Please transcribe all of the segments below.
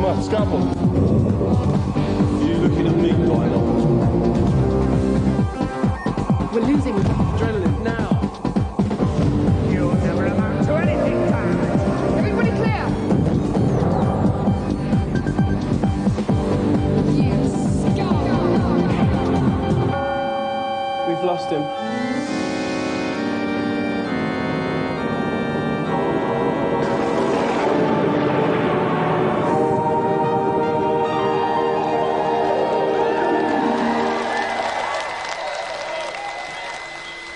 my scalpel. You looking at me, Dino? We're losing adrenaline now. You'll never amount to anything, Tom. Everybody clear. Yes, go. We've lost him.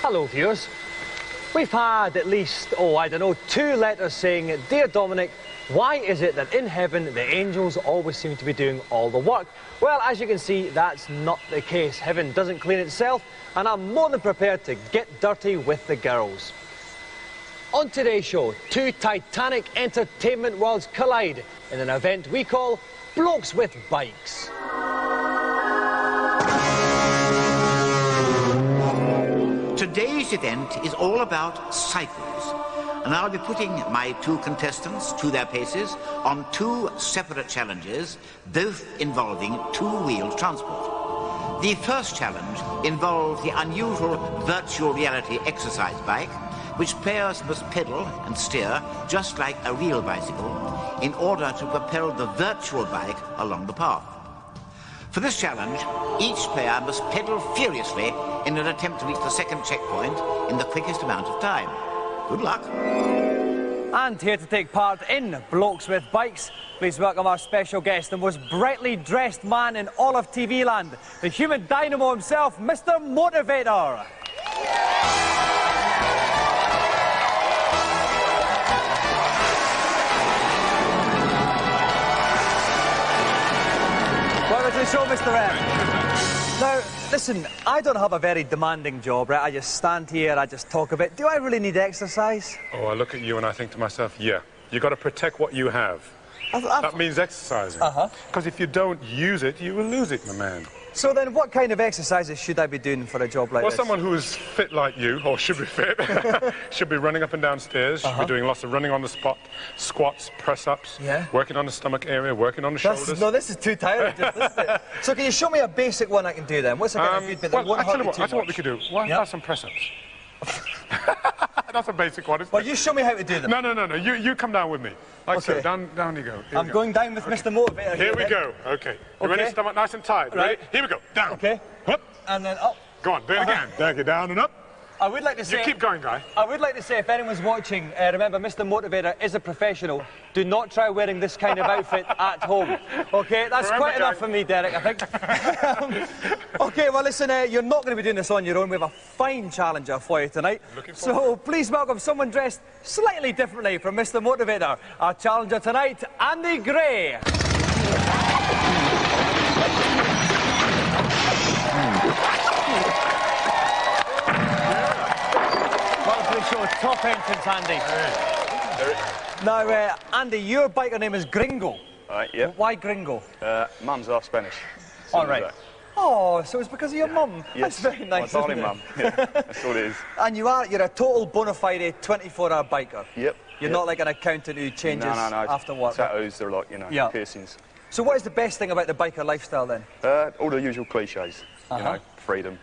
Hello viewers. We've had at least, I don't know, 2 letters saying, "Dear Dominic, why is it that in heaven the angels always seem to be doing all the work?" Well, as you can see, that's not the case. Heaven doesn't clean itself, and I'm more than prepared to get dirty with the girls. On today's show, 2 titanic entertainment worlds collide in an event we call Blokes with Bikes. Today's event is all about cycles, and I'll be putting my 2 contestants to their paces on 2 separate challenges, both involving 2-wheeled transport. The first challenge involves the unusual virtual reality exercise bike, which players must pedal and steer just like a real bicycle in order to propel the virtual bike along the path. For this challenge, each player must pedal furiously in an attempt to reach the second checkpoint in the quickest amount of time. Good luck. And here to take part in Blokes with Bikes, please welcome our special guest, the most brightly dressed man in all of TV land, the human dynamo himself, Mr. Motivator. Welcome to the show, Mr. M. Now, listen, I don't have a very demanding job, right? I just stand here, I just talk a bit. Do I really need exercise? Oh, I look at you and I think to myself, yeah, you got to protect what you have. That means exercising. Because if you don't use it, you will lose it, my man. So then what kind of exercises should I be doing for a job like Well, this? someone who's fit like you, or should be fit, should be running up and down stairs, should be doing lots of running on the spot, squats, press-ups, working on the stomach area, working on the shoulders. No, this is too tiring, isn't it? So can you show me a basic one I can do then? What's a kind of good bit that won't hurt me too much? what we could do. Why not some press-ups? That's a basic one, isn't it? Well, you show me how to do them. No. You come down with me. Like so. Down you go. I'm going down with Mr. Motivator. Here we go. Okay. You ready? Stomach nice and tight. Right. Ready? Here we go. Down. Okay. Up. And then up. Go on. Do it again. There you go. Down and up. I would like to say... You keep going, guy. I would like to say, if anyone's watching, remember, Mr. Motivator is a professional. Do not try wearing this kind of outfit at home. Okay, that's quite enough for me, Derek, I think. Okay, well, listen, you're not going to be doing this on your own. We have a fine challenger for you tonight. So please welcome someone dressed slightly differently from Mr. Motivator. Our challenger tonight, Andy Gray. Show top entrance, Andy. Now, Andy, your biker name is Gringo. Right, yeah. Why Gringo? Mum's half Spanish. All right. Oh, so it's because of your mum. Yes. That's very nice. My darling mum. Yeah, that's what it is. And you're a total bona fide 24-hour biker. Yep. You're not like an accountant who changes after work. Tattoos, they're like, piercings. So what is the best thing about the biker lifestyle then? All the usual cliches. You know, freedom,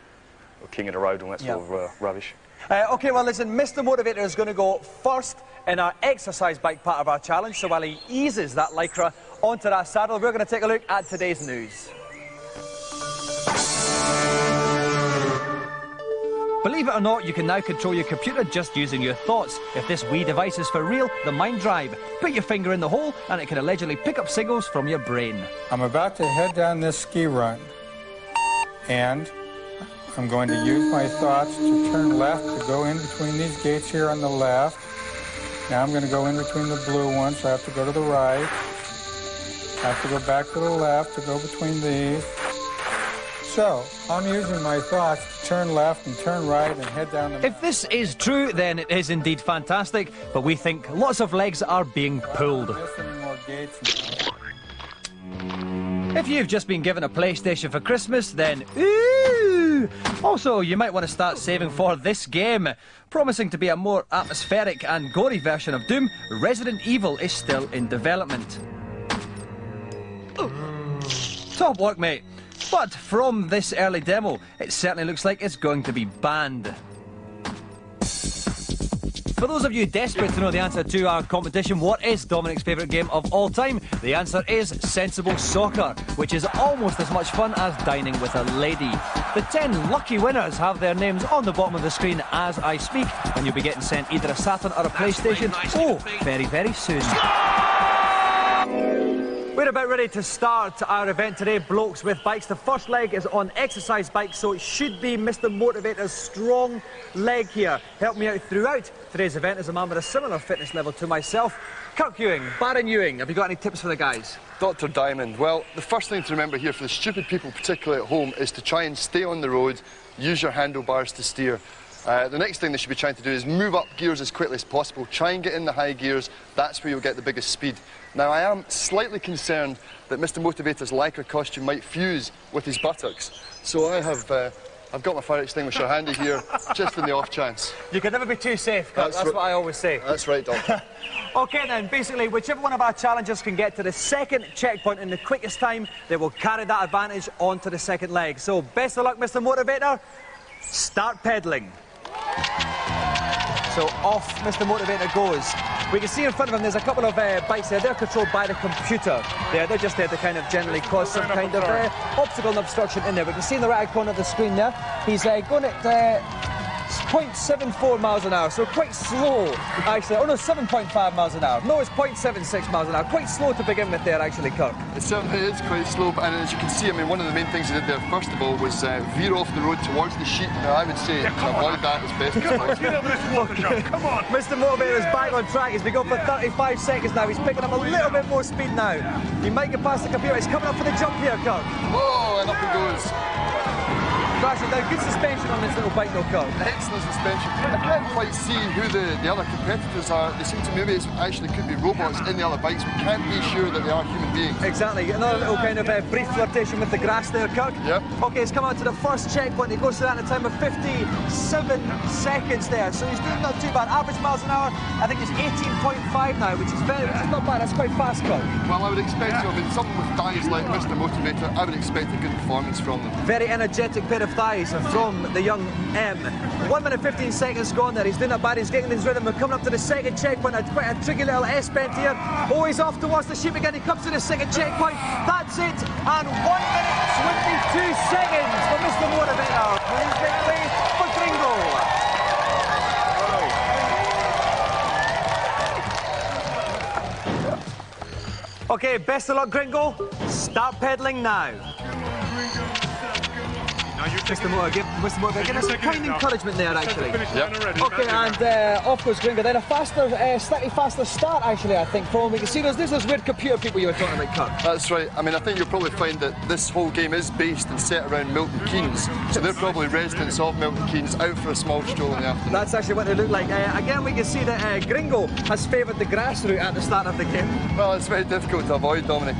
or king of the road, and that sort of rubbish. OK, well, listen, Mr. Motivator is going to go first in our exercise bike part of our challenge. So while he eases that lycra onto that saddle, we're going to take a look at today's news. Believe it or not, you can now control your computer just using your thoughts. If this wee device is for real, the Mind Drive. Put your finger in the hole and it can allegedly pick up signals from your brain. I'm about to head down this ski run, and I'm going to use my thoughts to turn left to go in between these gates here on the left. Now I'm going to go in between the blue ones, so I have to go to the right. I have to go back to the left to go between these. So, I'm using my thoughts to turn left and turn right and head down the... If this is true, then it is indeed fantastic, but we think lots of legs are being pulled. If you've just been given a PlayStation for Christmas, then ooh! Also, you might want to start saving for this game. Promising to be a more atmospheric and gory version of Doom, Resident Evil is still in development. Top work, mate. But from this early demo, it certainly looks like it's going to be banned. For those of you desperate to know the answer to our competition, what is Dominic's favourite game of all time? The answer is Sensible Soccer, which is almost as much fun as dining with a lady. The 10 lucky winners have their names on the bottom of the screen as I speak, and you'll be getting sent either a Saturn or a PlayStation. Very, very soon. We're about ready to start our event today, Blokes with Bikes. The first leg is on exercise bikes, so it should be Mr. Motivator's strong leg here. Help me out throughout today's event as a man with a similar fitness level to myself. Kirk Ewing, Baron Ewing, have you got any tips for the guys? Dr. Diamond, well, the first thing to remember here for the stupid people, particularly at home, is to try and stay on the road, use your handlebars to steer. The next thing they should be trying to do is move up gears as quickly as possible. Try and get in the high gears. That's where you'll get the biggest speed. Now, I am slightly concerned that Mr. Motivator's lycra costume might fuse with his buttocks. So I've got my fire extinguisher handy here, just in the off chance. You can never be too safe, Kirk. That's what I always say. That's right, Doctor. OK then, basically, whichever one of our challengers can get to the second checkpoint in the quickest time, they will carry that advantage onto the second leg. So, best of luck, Mr. Motivator. Start pedalling. So off Mr. Motivator goes. We can see in front of him there's a couple of bikes there. They're controlled by the computer. They're just there to kind of generally cause some kind of obstacle and obstruction in there. We can see in the right corner of the screen there, he's going at 0.74 miles an hour, so quite slow, actually. Oh no, 7.5 miles an hour. No, it's 0.76 miles an hour. Quite slow to begin with there, actually, Kirk. It certainly is quite slow, and as you can see, I mean, one of the main things he did there, first of all, was veer off the road towards the sheep. Now, I would say to avoid that as best as possible. Come on. Mr. Motivator is back on track. He's been going for 35 seconds now. He's picking up a little bit more speed now. He might get past the computer. He's coming up for the jump here, Kirk. Whoa, and up he goes. Crashing down. Good suspension on this little bike, though, Kirk. Excellent suspension. I can't quite see who the other competitors are. They seem to maybe it actually could be robots in the other bikes. We can't be sure that they are human beings. Exactly. Another little kind of brief flirtation with the grass there, Kirk. Yep. OK, he's come out to the first checkpoint. He goes through that in a time of 57 seconds there. So he's doing not too bad. Average miles an hour, I think it's 18.5 now, which is not bad. That's quite fast, Kirk. Well, I would expect so. I mean, someone with thighs like Mr. Motivator, I would expect a good performance from them. Very energetic pair of thighs from the young M. 1 minute 15 seconds gone there. He's doing that bad. He's getting his rhythm. We're coming up to the second checkpoint. Quite a tricky little S-bend here. Oh, he's off towards the sheep again. He comes to the second checkpoint. That's it. And 1 minute 22 seconds for Mr. Motivator. Please victory for Gringo. Okay, best of luck, Gringo. Start pedaling now. Mr. Motivator, give us a kind encouragement there, actually. Yep. Okay, and off goes Gringo. Then a faster, slightly faster start, actually, I think, from what we can see. There's those weird computer people you were talking about, Kirk. That's right. I mean, I think you'll probably find that this whole game is based and set around Milton Keynes. So they're probably residents of Milton Keynes out for a small stroll in the afternoon. That's actually what they look like. Again, we can see that Gringo has favoured the grass route at the start of the game. Well, it's very difficult to avoid, Dominic.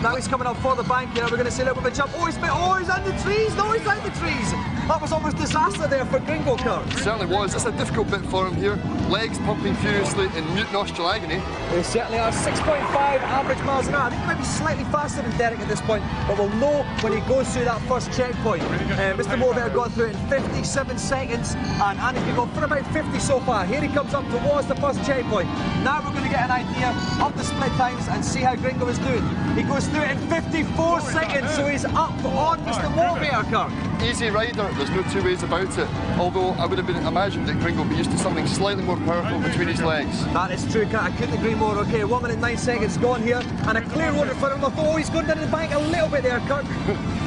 Now he's coming up for the bank here. We're going to see a little bit of a jump. Oh, he's on the trees. No, he's out the trees. That was almost disaster there for Gringo, Kirk. It certainly was. It's a difficult bit for him here. Legs pumping furiously in mute nostril agony. They certainly are. 6.5 average miles an hour. I think he might be slightly faster than Derek at this point, but we'll know when he goes through that first checkpoint. Mr. Motivator got through it in 57 seconds, and Andy's been going for about 50 so far. Here he comes up towards the first checkpoint. Now we're going to get an idea of the split times and see how Gringo is doing. He goes through it in 54 seconds, so he's up on Mr. Motivator, Kirk. Easy rider, there's no two ways about it. Although I would have imagined that Gringo would be used to something slightly more powerful between his legs. That is true, Kirk. I couldn't agree more. Okay, 1 minute 9 seconds gone here, and a clear road in front of him. Oh, he's going down the bank a little bit there, Kirk.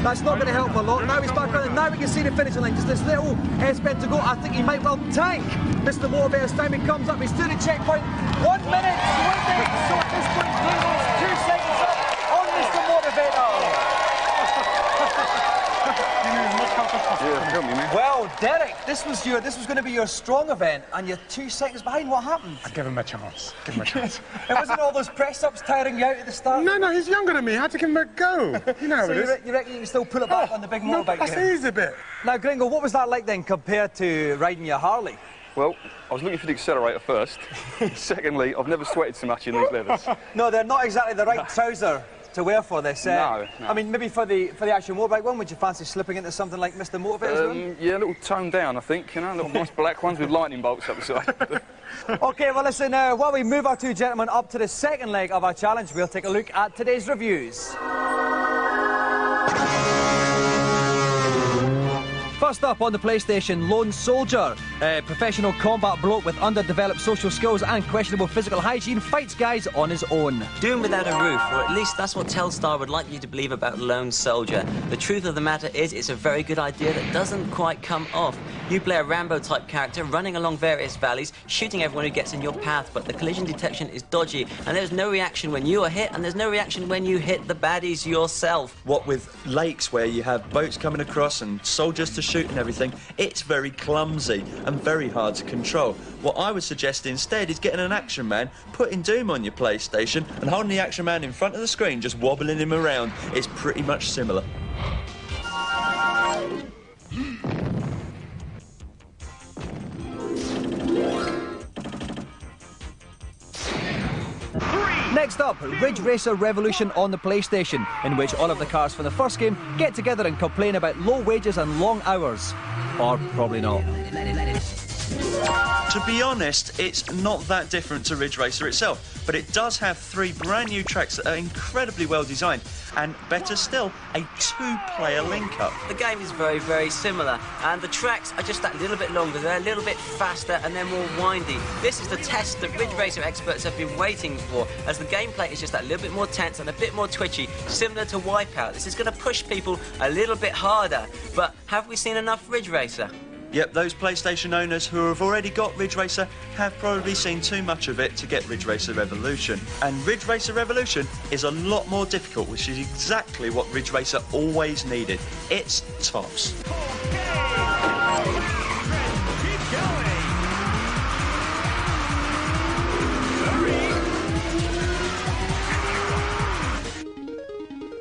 That's not going to help him a lot. Now he's back on, and now we can see the finishing line. Just this little S-bend to go. I think he might well tank Mr. Motivator's time. He comes up, he's to the checkpoint. 1 minute 20. So at this point, Gringo's 2 seconds up on Mr. Motivator. Well, Derek, this was going to be your strong event, and you're 2 seconds behind. What happened? I give him a chance. Give him a chance. It wasn't all those press-ups tiring you out at the start? No, he's younger than me. I had to give him a go. You know how it is. You reckon you can still pull it back on the big motorbike? That's the easy bit. Now, Gringo, what was that like then compared to riding your Harley? Well, I was looking for the accelerator first. Secondly, I've never sweated so much in these leathers. No, they're not exactly the right trouser to wear for this. No. I mean, maybe for the actual motorbike one, would you fancy slipping into something like Mr. Motivator's one? Yeah, a little toned down, I think, you know, little nice black ones with lightning bolts up the side. OK, well, listen, while we move our two gentlemen up to the second leg of our challenge, we'll take a look at today's reviews. First up on the PlayStation, Lone Soldier, a professional combat bloke with underdeveloped social skills and questionable physical hygiene, fights guys on his own. Doom without a roof, or at least that's what Telstar would like you to believe about Lone Soldier. The truth of the matter is it's a very good idea that doesn't quite come off. You play a Rambo-type character running along various valleys, shooting everyone who gets in your path, but the collision detection is dodgy, and there's no reaction when you are hit, and there's no reaction when you hit the baddies yourself. What with lakes where you have boats coming across and soldiers to shoot and everything, it's very clumsy and very hard to control. What I would suggest instead is getting an Action Man, putting Doom on your PlayStation and holding the Action Man in front of the screen, just wobbling him around. It's pretty much similar. Next up, Ridge Racer Revolution on the PlayStation, in which all of the cars from the first game get together and complain about low wages and long hours. Or probably not. To be honest, it's not that different to Ridge Racer itself, but it does have 3 brand new tracks that are incredibly well designed, and better still, a 2-player link-up. The game is very, very similar, and the tracks are just that little bit longer, they're a little bit faster, and they're more windy. This is the test that Ridge Racer experts have been waiting for, as the gameplay is just that little bit more tense and a bit more twitchy, similar to Wipeout. This is going to push people a little bit harder, but have we seen enough Ridge Racer? Yep, those PlayStation owners who have already got Ridge Racer have probably seen too much of it to get Ridge Racer Revolution. And Ridge Racer Revolution is a lot more difficult, which is exactly what Ridge Racer always needed. It's tops.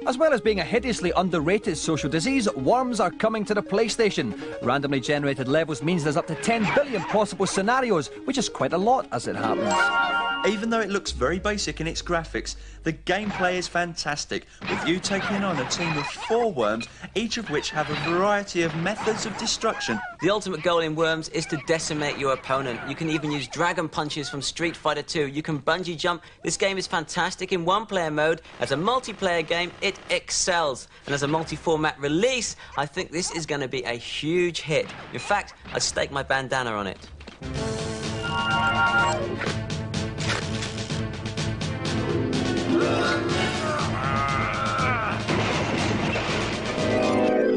As well as being a hideously underrated social disease, worms are coming to the PlayStation. Randomly generated levels means there's up to 10 billion possible scenarios, which is quite a lot as it happens. Even though it looks very basic in its graphics, the gameplay is fantastic, with you taking on a team of 4 worms, each of which have a variety of methods of destruction. The ultimate goal in Worms is to decimate your opponent. You can even use dragon punches from Street Fighter 2. You can bungee jump. This game is fantastic in one-player mode. As a multiplayer game, it excels. And as a multi-format release, I think this is going to be a huge hit. In fact, I'd stake my bandana on it.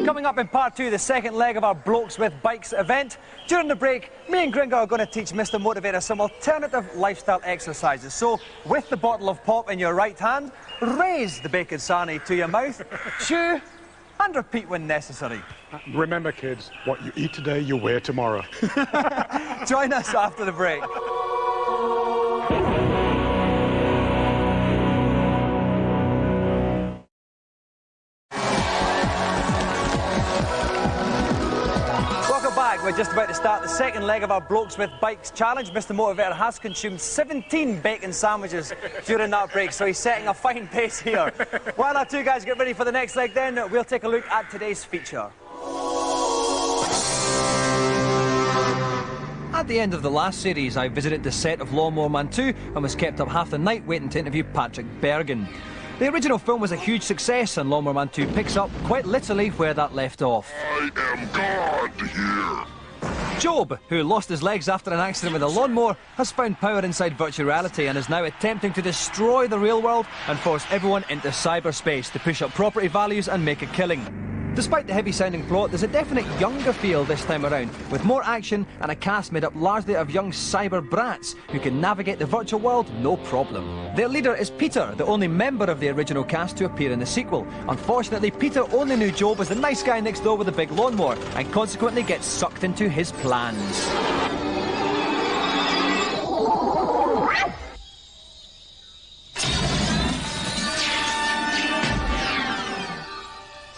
Coming up in part 2, the second leg of our Blokes with Bikes event. During the break, me and Gringo are going to teach Mr. Motivator some alternative lifestyle exercises. So, with the bottle of pop in your right hand, raise the bacon sarnie to your mouth, chew, and repeat when necessary. Remember, kids, what you eat today, you wear tomorrow. Join us after the break. We're just about to start the second leg of our Blokes with Bikes challenge. Mr. Motivator has consumed 17 bacon sandwiches during that break, so he's setting a fine pace here. While our two guys get ready for the next leg then, we'll take a look at today's feature. At the end of the last series, I visited the set of Lawnmower Man 2 and was kept up half the night waiting to interview Patrick Bergen. The original film was a huge success, and Lawnmower Man 2 picks up, quite literally, where that left off. I am God here. Job, who lost his legs after an accident with a lawnmower, has found power inside virtual reality and is now attempting to destroy the real world and force everyone into cyberspace to push up property values and make a killing. Despite the heavy-sounding plot, there's a definite younger feel this time around, with more action and a cast made up largely of young cyber brats who can navigate the virtual world no problem. Their leader is Peter, the only member of the original cast to appear in the sequel. Unfortunately, Peter only knew Job as the nice guy next door with a big lawnmower, and consequently gets sucked into his plans.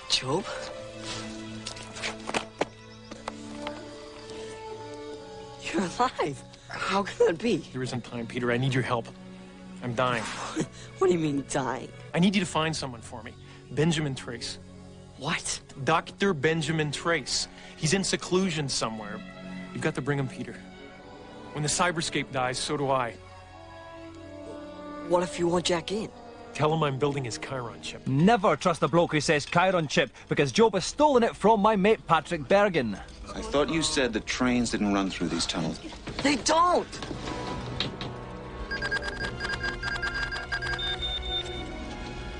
Job? You're alive. How can that be? There isn't time, Peter. I need your help. I'm dying. What do you mean, dying? I need you to find someone for me. Benjamin Trace. What? Dr. Benjamin Trace. He's in seclusion somewhere. You've got to bring him, Peter. When the cyberscape dies, so do I. What if you want Jack in? Tell him I'm building his Chiron chip. Never trust a bloke who says Chiron chip, because Job has stolen it from my mate Patrick Bergen. I thought you said that trains didn't run through these tunnels. They don't!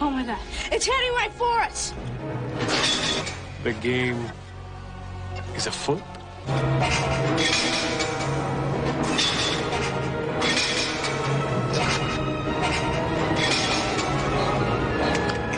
Oh my god. It's heading right for us! The game is afoot.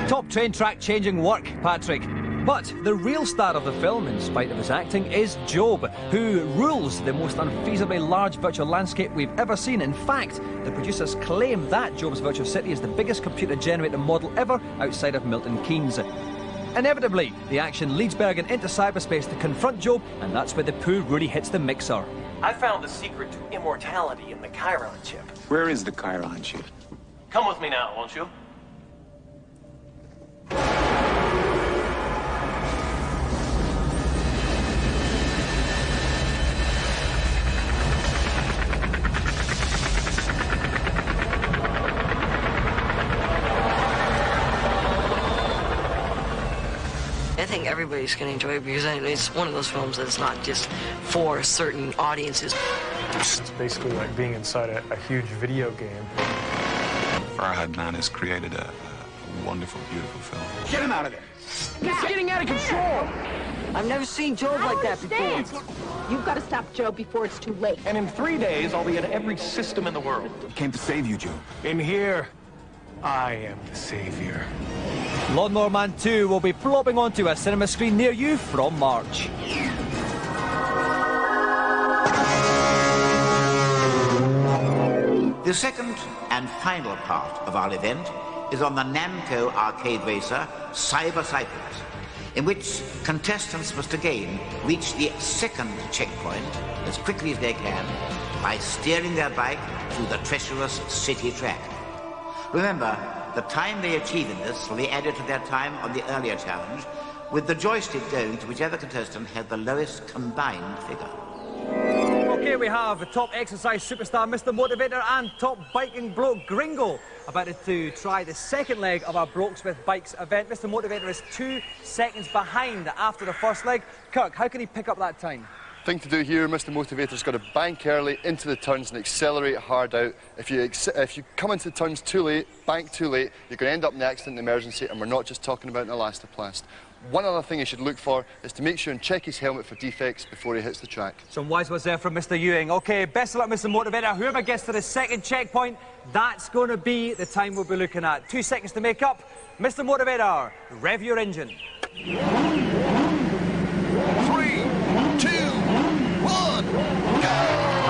Top train track changing work, Patrick. But the real star of the film, in spite of his acting, is Job, who rules the most unfeasibly large virtual landscape we've ever seen. In fact, the producers claim that Job's virtual city is the biggest computer-generated model ever outside of Milton Keynes. Inevitably, the action leads Bergen into cyberspace to confront Job, and that's where the poo really hits the mixer. I found the secret to immortality in the Chiron chip. Where is the Chiron chip? Come with me now, won't you? I think everybody's going to enjoy it because it's one of those films that's not just for certain audiences. It's basically like being inside a huge video game. Farhad Man has created a wonderful, beautiful film. Get him out of there. He's getting out of control. I've never seen Job like that before. You've got to stop Joe before it's too late. And in 3 days, I'll be at every system in the world. Came to save you, Joe. In here, I am the savior. Lawnmower Man 2 will be flopping onto a cinema screen near you from March. The second and final part of our event is on the Namco arcade racer Cyber Cycles, in which contestants must again reach the second checkpoint as quickly as they can by steering their bike through the treacherous city track. Remember, the time they achieve in this will be added to their time on the earlier challenge, with the joystick going to whichever contestant had the lowest combined figure. Okay, we have top exercise superstar Mr. Motivator and top biking bloke Gringo about to try the second leg of our Blokes with Bikes event. Mr. Motivator is 2 seconds behind after the first leg. Kirk, how can he pick up that time? Thing to do here, Mr. Motivator's got to bank early into the turns and accelerate hard out. If you come into the turns too late, bank too late, you're going to end up in the accident emergency, and we're not just talking about an elastoplast. One other thing you should look for is to make sure and check his helmet for defects before he hits the track. Some wise words there from Mr. Ewing. Okay, best of luck, Mr. Motivator. Whoever gets to the second checkpoint, that's going to be the time we'll be looking at. 2 seconds to make up. Mr. Motivator, rev your engine. 3, 2, 1, go!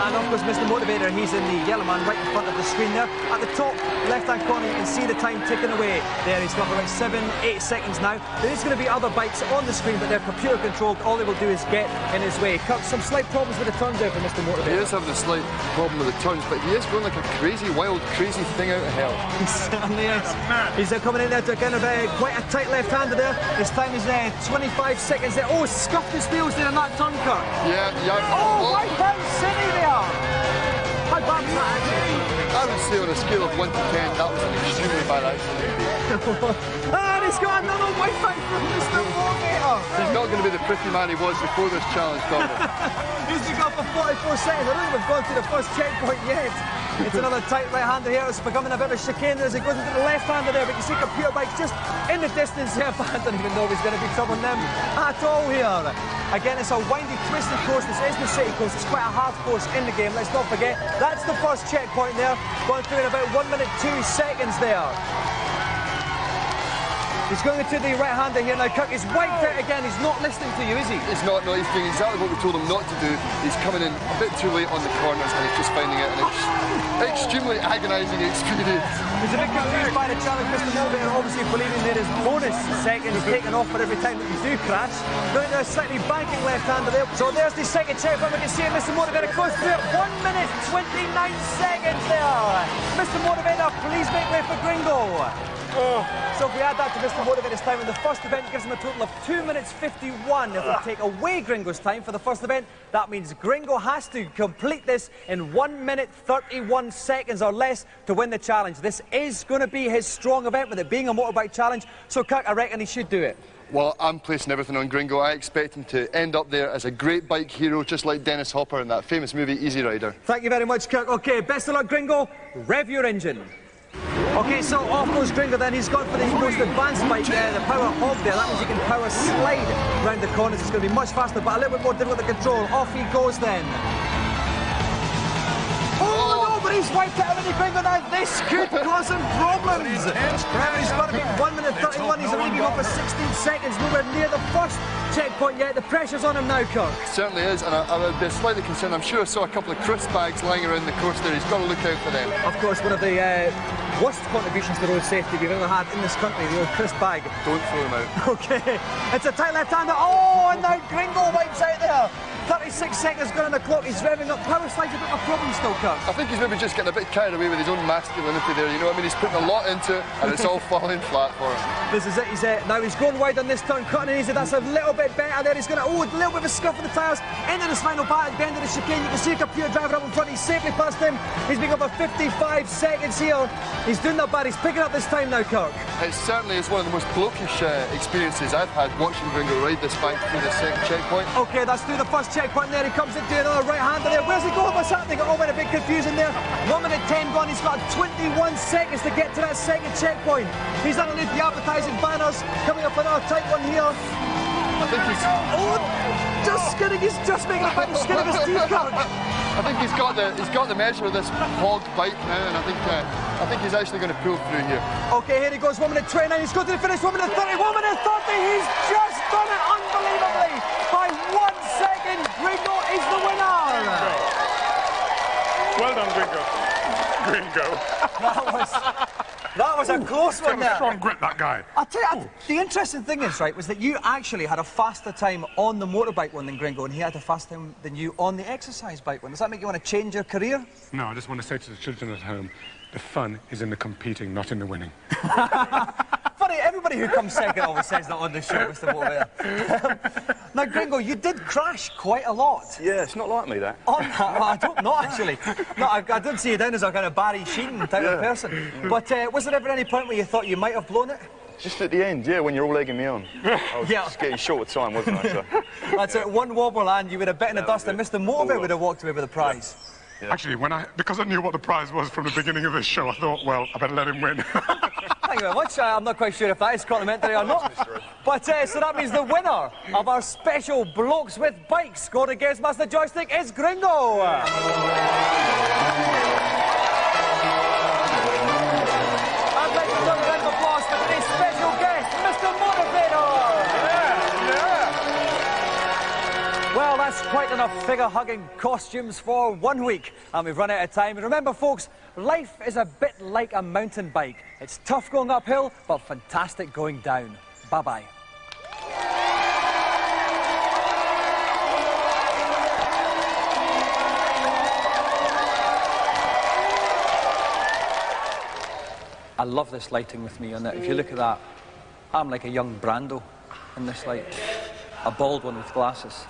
And of course, Mr. Motivator, he's in the yellow man right in front of the screen there. At the top left-hand corner, you can see the time ticking away. There, he's got about 7, 8 seconds now. There is going to be other bikes on the screen, but they're computer-controlled. All they will do is get in his way. Kirk, some slight problems with the turns there for Mr. Motivator. He is having a slight problem with the turns, but he is going like a crazy, wild, crazy thing out of hell. He certainly is. He's coming in there to kind of quite a tight left-hander there. His time is 25 seconds there. Oh, scuffed his wheels there in that turn, Kirk. Yeah. Oh, White House City there. How bad was that actually? I would say on a scale of 1 to 10, that was an extremely bad accident. And he's got another white back from Mr. Motivator. He's not going to be the pretty man he was before this challenge started. He's got for 44 seconds. I don't think we've gone to the first checkpoint yet. It's another tight right-hander here. It's becoming a bit of a chicane as he goes into the left-hander there. But you see computer bikes just in the distance here. But I don't even know if he's going to be troubling them at all here. Again, it's a windy, twisty course. This is the city course. It's quite a hard course in the game. Let's not forget, that's the first checkpoint there. Going through in about 1 minute 2 seconds there. He's going to the right-hander here now. Kirk is wiped out again. He's not listening to you, is he? He's not. No, he's doing exactly what we told him not to do. He's coming in a bit too late on the corners and he's just finding it an extremely agonising experience. He's a bit confused by the challenge. Mr. Motivator obviously believing there is bonus seconds taken off for every time that you do crash. Going to a slightly banking left-hander there. So there's the second checkpoint. We can see Mr. Motivator goes through it. 1 minute, 29 seconds there. Mr. Motivator, please make way for Gringo. So if we add that to Mr. Motivator's time in the first event, it gives him a total of 2 minutes 51. If we take away Gringo's time for the first event, that means Gringo has to complete this in 1 minute 31 seconds or less to win the challenge. This is going to be his strong event, with it being a motorbike challenge. So Kirk, I reckon he should do it. Well, I'm placing everything on Gringo. I expect him to end up there as a great bike hero, just like Dennis Hopper in that famous movie Easy Rider. Thank you very much, Kirk. OK, best of luck, Gringo. Rev your engine. OK, so off goes Gringo then. He's gone for the most advanced bike there, the power hog there. That means you can power slide around the corners. It's going to be much faster, but a little bit more difficult to control. Off he goes then. Oh, no, but he's wiped out already, Gringo now. This could cause him problems. He's got to be 1 minute 31. He's already gone for 16 seconds. Nowhere near the first checkpoint yet. The pressure's on him now, Kirk. Certainly is, and I would be slightly concerned. I'm sure I saw a couple of crisp bags lying around the course there. He's got to look out for them. Of course, one of the worst contributions to road safety we've ever had in this country, the old crisp bag. Don't throw them out. OK, it's a tight left-hander. Oh, and now Gringo wipes out there. 36 seconds gone on the clock. He's revving up. Power slide's a bit of a problem still, Kirk. I think he's maybe just getting a bit carried away with his own masculinity there. You know what I mean? He's putting a lot into it, and it's all falling flat for him. This is it. Now he's going wide on this turn, cutting in easy. That's a little bit better there. He's going to, a little bit of a scuff on the tyres. Into this final part at the end of the chicane. You can see a computer driver up in front. He's safely past him. He's been over 55 seconds here. He's doing that bad. He's picking up this time now, Kirk. It certainly is one of the most blokish experiences I've had watching Gringo ride this bike through the second checkpoint. OK, that's through the first checkpoint there. He comes into another right-hander there. Where's he going? What's happening? It all went a bit confusing there. 1 minute 10 gone. He's got 21 seconds to get to that second checkpoint. He's underneath the advertising banners. Coming up another tight one here. I think he's... Oh, just skidding. He's just making a bit of skin of his teeth, Kirk. I think he's got the measure of this hog bike now, and I think he's actually going to pull through here. OK, here he goes. 1 minute 29. He's going to the finish. 1 minute 30. 1 minute 30. He's just done it unbelievably by 1 second. Gringo is the winner. Well done, Gringo. That was a close one there. Strong grit, that guy. I'll tell you, the interesting thing is, right, was that you actually had a faster time on the motorbike one than Gringo, and he had a faster time than you on the exercise bike one. Does that make you want to change your career? No, I just want to say to the children at home, the fun is in the competing, not in the winning. Funny, everybody who comes second always says that on the show, Mr. Motivator. Now, Gringo, you did crash quite a lot. Yeah, it's not like me, that. On that, well, I don't know, actually. No, I didn't see you down as a kind of Barry Sheen type of person. But was there ever any point where you thought you might have blown it? Just at the end, yeah, when you're all egging me on. I was just getting short of time, wasn't I? So. That's it, one wobble and you would have bitten the dust, and Mr. Motivator would have walked away with the prize. Yeah. Actually, because I knew what the prize was from the beginning of this show, I thought, well, I better let him win. Thank you very much. I'm not quite sure if that is complimentary or not. But so that means the winner of our special Blokes with Bikes Golden GamesMaster joystick is Gringo. I'd like to give a round of applause for today's special guest, Mr. Motivator. Well, that's quite enough figure-hugging costumes for 1 week, and we've run out of time. And remember, folks, life is a bit like a mountain bike. It's tough going uphill, but fantastic going down. Bye-bye. I love this lighting with me on it. If you look at that, I'm like a young Brando in this light. A bald one with glasses.